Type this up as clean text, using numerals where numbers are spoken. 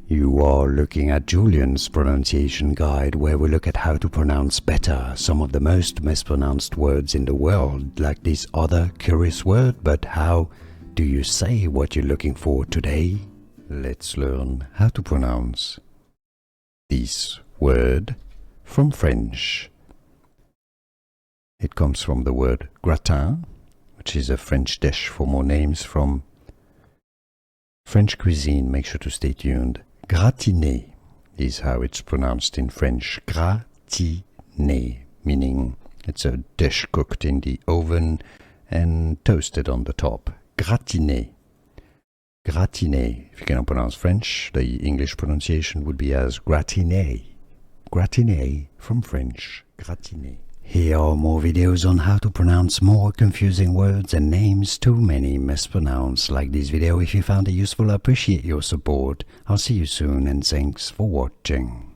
You are looking at Julian's pronunciation guide, where we look at how to pronounce better some of the most mispronounced words in the world, like this other curious word. But how do you say what you're looking for today? Let's learn how to pronounce this word from French. It comes from the word gratin, which is a French dish. For more names from French cuisine, make sure to stay tuned. Gratinée is how it's pronounced in French. Gratinée, meaning it's a dish cooked in the oven and toasted on the top. Gratinée. Gratinée. If you cannot pronounce French, the English pronunciation would be as gratinée. Gratinée from French. Gratinée. Here are more videos on how to pronounce more confusing words and names too many mispronounced. Like this video if you found it useful. I appreciate your support. I'll see you soon and thanks for watching.